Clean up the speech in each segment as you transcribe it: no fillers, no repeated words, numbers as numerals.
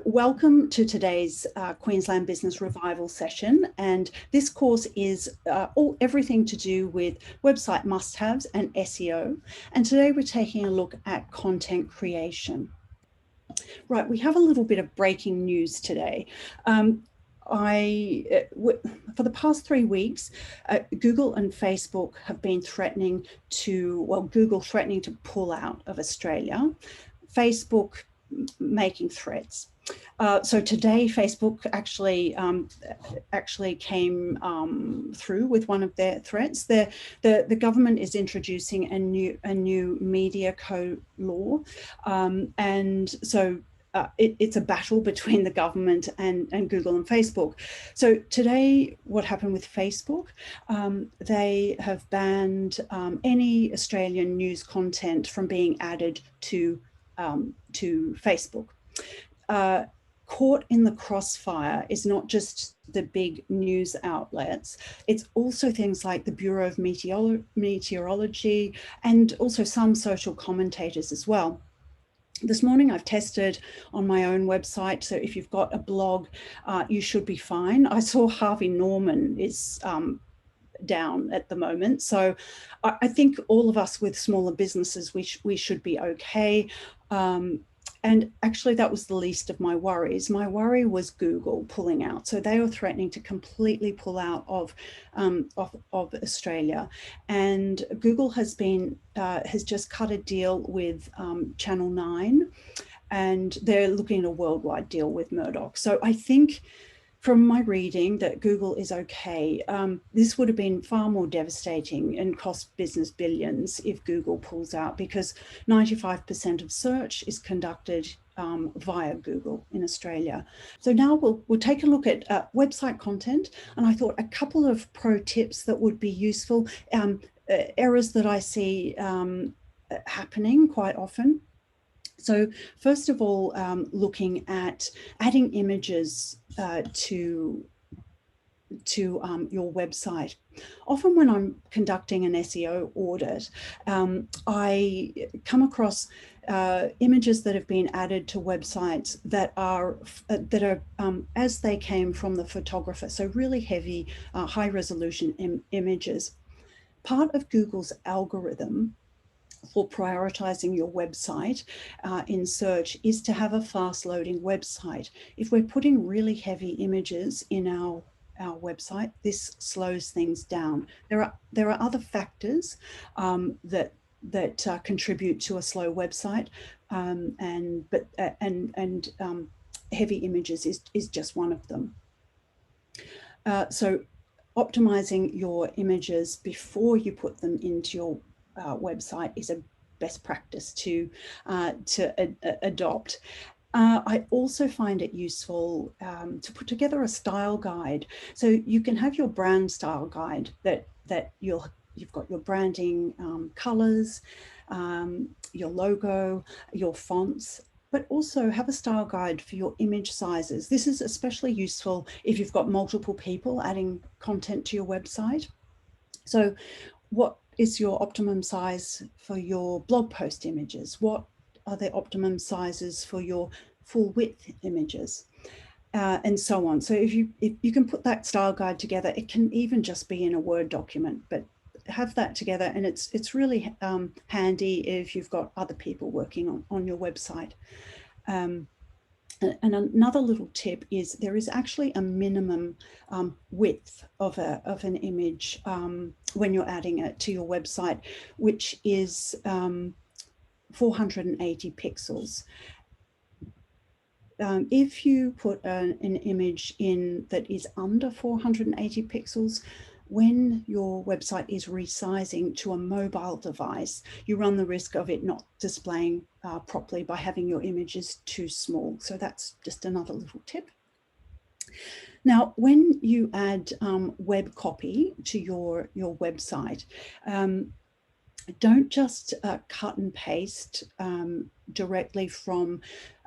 Welcome to today's Queensland Business Revival session, and this course is everything to do with website must-haves and SEO, and today we're taking a look at content creation. Right, we have a little bit of breaking news today. For the past 3 weeks, Google and Facebook have been Google threatening to pull out of Australia, Facebook making threats. So today, Facebook actually came through with one of their threats. The government is introducing a new media code law, and so it's a battle between the government and Google and Facebook. So today, what happened with Facebook? They have banned any Australian news content from being added to Facebook. Caught in the crossfire is not just the big news outlets, it's also things like the Bureau of Meteorology and also some social commentators as well. This morning I've tested on my own website, so if you've got a blog, you should be fine. I saw Harvey Norman is down at the moment, so I think all of us with smaller businesses, we should be okay. And actually, that was the least of my worries. My worry was Google pulling out. So they were threatening to completely pull out of Australia. And Google has just cut a deal with Channel 9, and they're looking at a worldwide deal with Murdoch. So I think, from my reading, that Google is okay. This would have been far more devastating and cost business billions if Google pulls out, because 95% of search is conducted via Google in Australia. So now we'll take a look at website content, and I thought a couple of pro tips that would be useful, errors that I see happening quite often. So first of all, looking at adding images to your website. Often when I'm conducting an SEO audit, I come across images that have been added to websites that are as they came from the photographer. So really heavy, high resolution images. Part of Google's algorithm for prioritizing your website in search is to have a fast loading website. If we're putting really heavy images in our website, this slows things down. There are other factors that contribute to a slow website, and heavy images is just one of them. So optimizing your images before you put them into your website is a best practice to adopt. I also find it useful to put together a style guide. So you can have your brand style guide that you've got your branding colors, your logo, your fonts, but also have a style guide for your image sizes. This is especially useful if you've got multiple people adding content to your website. So what is your optimum size for your blog post images? What are the optimum sizes for your full width images? And so on. So if you can put that style guide together, it can even just be in a Word document, but have that together, and it's really handy if you've got other people working on your website. And another little tip is there is actually a minimum width of an image when you're adding it to your website, which is 480 pixels. If you put an image in that is under 480 pixels, when your website is resizing to a mobile device, you run the risk of it not displaying properly by having your images too small. So that's just another little tip. Now, when you add web copy to your website, don't just cut and paste directly from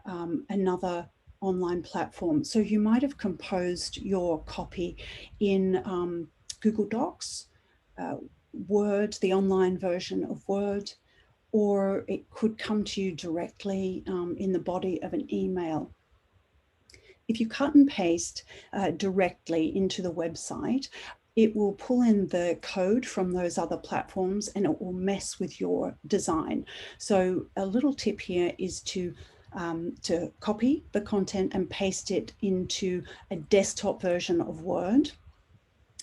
another online platform. So you might have composed your copy in Google Docs, Word, the online version of Word, or it could come to you directly in the body of an email. if you cut and paste directly into the website, it will pull in the code from those other platforms and it will mess with your design. So a little tip here is to copy the content and paste it into a desktop version of Word.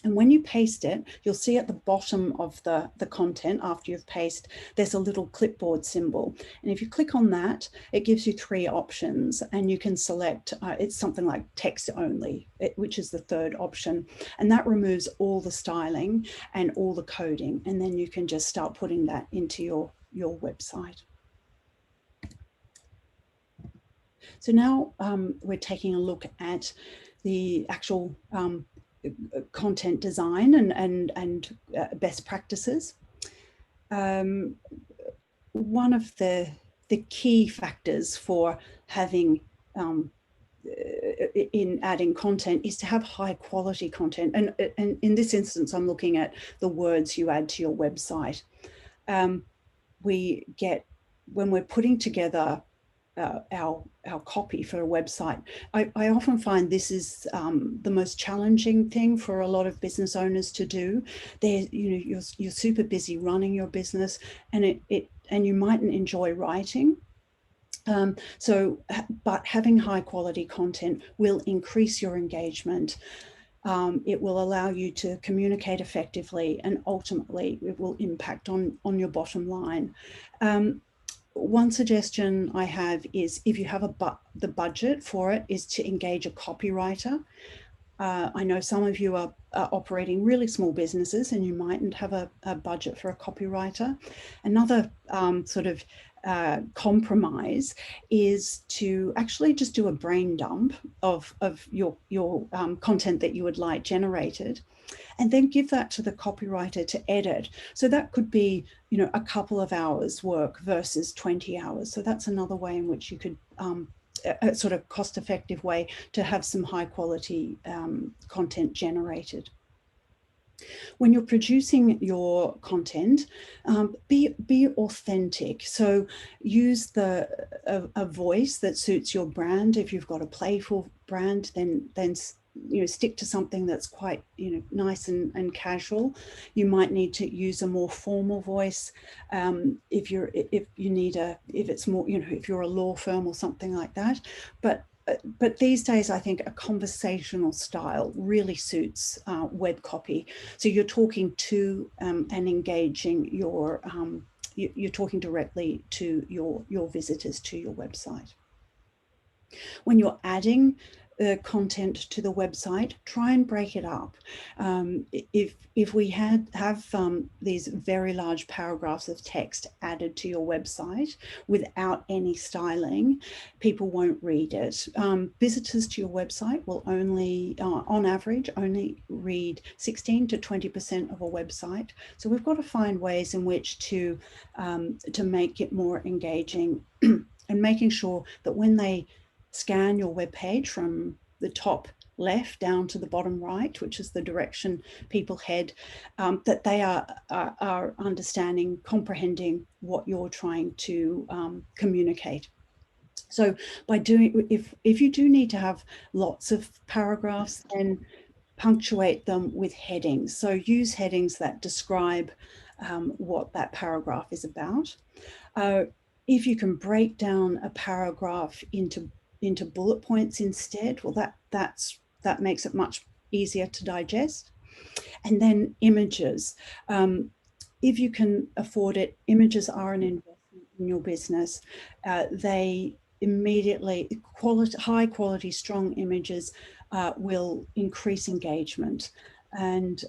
And when you paste it, you'll see at the bottom of the content, after you've pasted, there's a little clipboard symbol. And if you click on that, it gives you 3 options, and you can select, it's something like text only, which is the 3rd option. And that removes all the styling and all the coding. And then you can just start putting that into your website. So now we're taking a look at the actual content design and best practices. One of the key factors for having in adding content is to have high quality content. And in this instance, I'm looking at the words you add to your website. We get, when we're putting together our copy for a website, I often find this is the most challenging thing for a lot of business owners to do. You're super busy running your business, and you mightn't enjoy writing. But having high quality content will increase your engagement. It will allow you to communicate effectively, and ultimately it will impact on your bottom line. One suggestion I have is, if you have the budget for it, is to engage a copywriter. I know some of you are operating really small businesses and you mightn't have a budget for a copywriter. Another sort of compromise is to actually just do a brain dump of your content that you would like generated, and then give that to the copywriter to edit. So that could be, a couple of hours work versus 20 hours. So that's another way in which you could, a sort of cost-effective way to have some high quality content generated. When you're producing your content, be authentic. So use a voice that suits your brand. If you've got a playful brand, then stick to something that's quite nice and casual. You might need to use a more formal voice if it's more, if you're a law firm or something like that. But these days, I think a conversational style really suits web copy. So you're talking to and engaging you're talking directly to your visitors to your website. When you're adding content to the website, try and break it up. If we have these very large paragraphs of text added to your website without any styling, people won't read it. Visitors to your website will only, on average, only read 16 to 20% of a website. So we've got to find ways in which to make it more engaging and making sure that when they scan your web page from the top left down to the bottom right, which is the direction people head, that they are understanding, comprehending what you're trying to communicate. So by doing, if you do need to have lots of paragraphs, then punctuate them with headings. So use headings that describe what that paragraph is about. If you can break down a paragraph into bullet points instead, well, that makes it much easier to digest. And then images. If you can afford it, images are an investment in your business. They immediately, high quality, strong images will increase engagement. And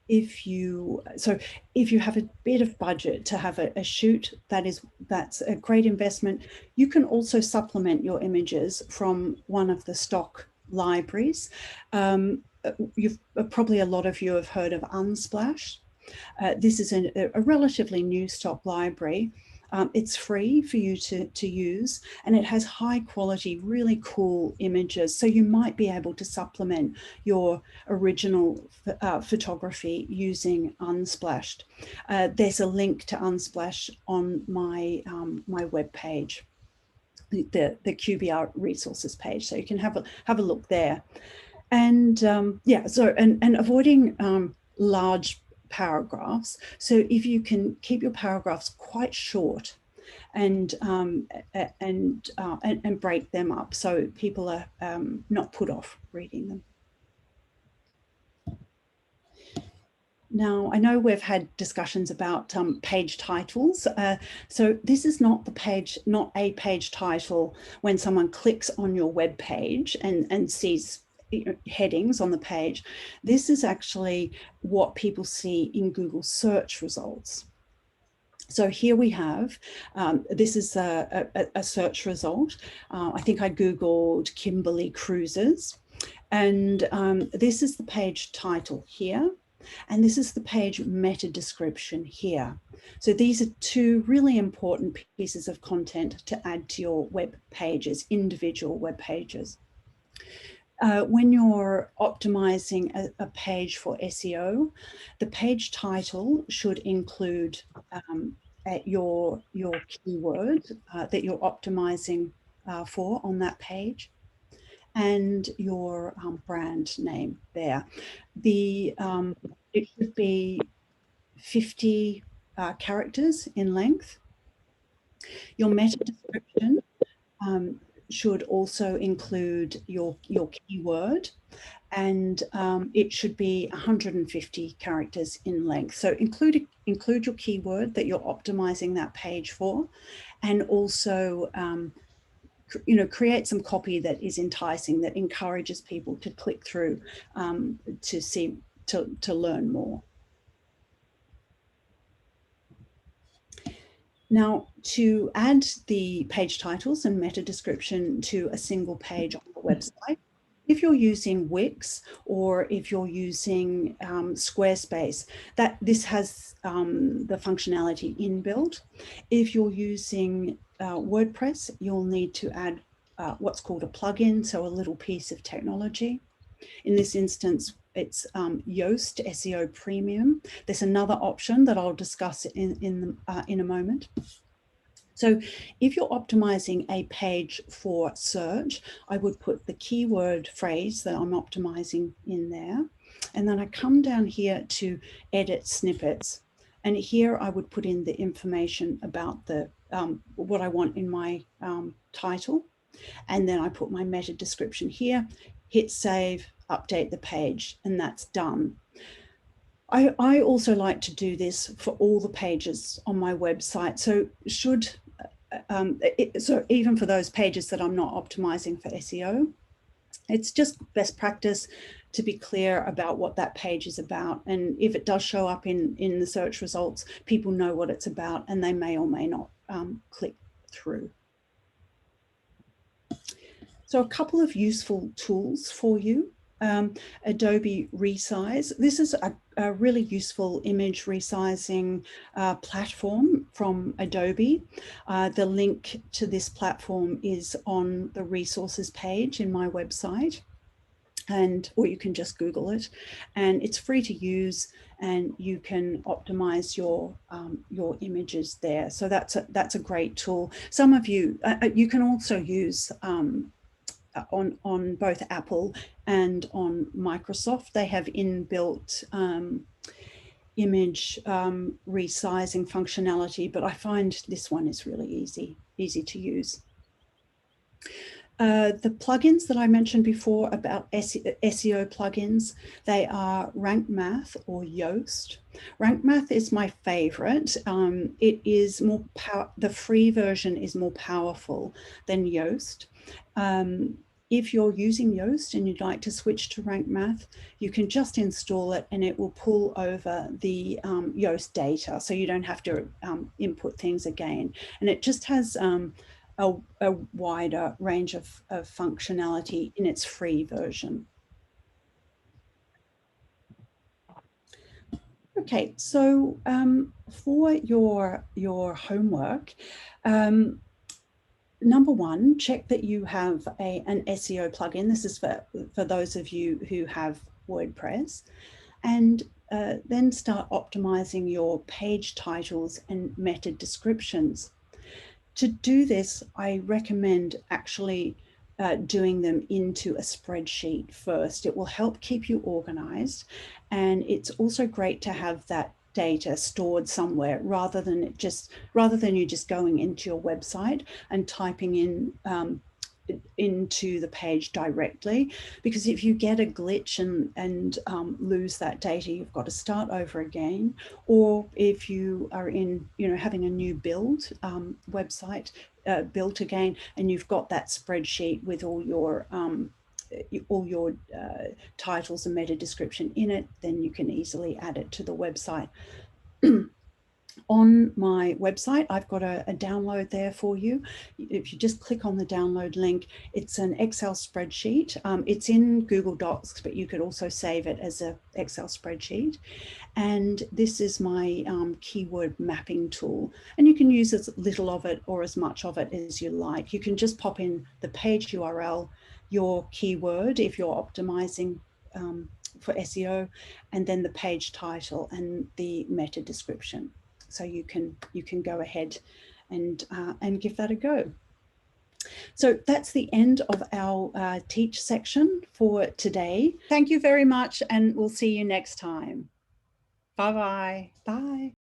if you have a bit of budget to have a shoot, that's a great investment. You can also supplement your images from one of the stock libraries. Probably a lot of you have heard of Unsplash. This is a relatively new stock library. It's free for you to use, and it has high quality, really cool images. So you might be able to supplement your original photography using Unsplashed. There's a link to Unsplash on my webpage. the QBR resources page. So you can have a look there. And yeah, so and avoiding large paragraphs. So if you can keep your paragraphs quite short and break them up so people are not put off reading them. Now, I know we've had discussions about page titles. So this is not a page title when someone clicks on your web page and sees headings on the page. This is actually what people see in Google search results. So here we have, this is a search result. I think I Googled Kimberley Cruises, and this is the page title here. And this is the page meta description here. So these are two really important pieces of content to add to your web pages, individual web pages. When you're optimizing a page for SEO, the page title should include your keyword that you're optimizing for on that page, and your brand name there. It should be 50 characters in length. Your meta description should also include your keyword, and it should be 150 characters in length. So include your keyword that you're optimizing that page for, and also create some copy that is enticing, that encourages people to click through to learn more. Now, to add the page titles and meta description to a single page on the website, if you're using Wix or if you're using Squarespace, this has the functionality inbuilt. If you're using WordPress, you'll need to add what's called a plugin, so a little piece of technology. In this instance, it's Yoast SEO Premium. There's another option that I'll discuss in a moment. So if you're optimizing a page for search, I would put the keyword phrase that I'm optimizing in there. And then I come down here to edit snippets. And here I would put in the information about what I want in my title. And then I put my meta description here, hit save, update the page, and that's done. I also like to do this for all the pages on my website. So so even for those pages that I'm not optimizing for SEO, it's just best practice to be clear about what that page is about. And if it does show up in the search results, people know what it's about, and they may or may not click through. So a couple of useful tools for you. Adobe Resize. This is a really useful image resizing platform from Adobe. The link to this platform is on the resources page in my website, or you can just Google it, and it's free to use, and you can optimize your images there. So that's a great tool. Some of you can also use on both Apple and on Microsoft. They have inbuilt image resizing functionality, but I find this one is really easy to use. The plugins that I mentioned before about SEO plugins, they are Rank Math or Yoast. Rank Math is my favorite. It is more the free version is more powerful than Yoast. If you're using Yoast and you'd like to switch to Rank Math, you can just install it and it will pull over the Yoast data, so you don't have to input things again. And it just has a wider range of functionality in its free version. Okay, so for your homework, number one, check that you have an SEO plugin. This is for those of you who have WordPress. And then start optimizing your page titles and meta descriptions. To do this, I recommend actually doing them into a spreadsheet first. It will help keep you organized, and it's also great to have that data stored somewhere rather than you just going into your website and typing in into the page directly, because if you get a glitch and lose that data, you've got to start over again. Or if you are in, having a new build website built again, and you've got that spreadsheet with all your titles and meta description in it, then you can easily add it to the website. On my website, I've got a download there for you. If you just click on the download link, it's an Excel spreadsheet. It's in Google Docs, but you could also save it as an Excel spreadsheet. And this is my keyword mapping tool. And you can use as little of it or as much of it as you like. You can just pop in the page URL, your keyword if you're optimizing for SEO, and then the page title and the meta description. So you can go ahead and give that a go. So that's the end of our teach section for today. Thank you very much, and we'll see you next time. Bye-bye. Bye.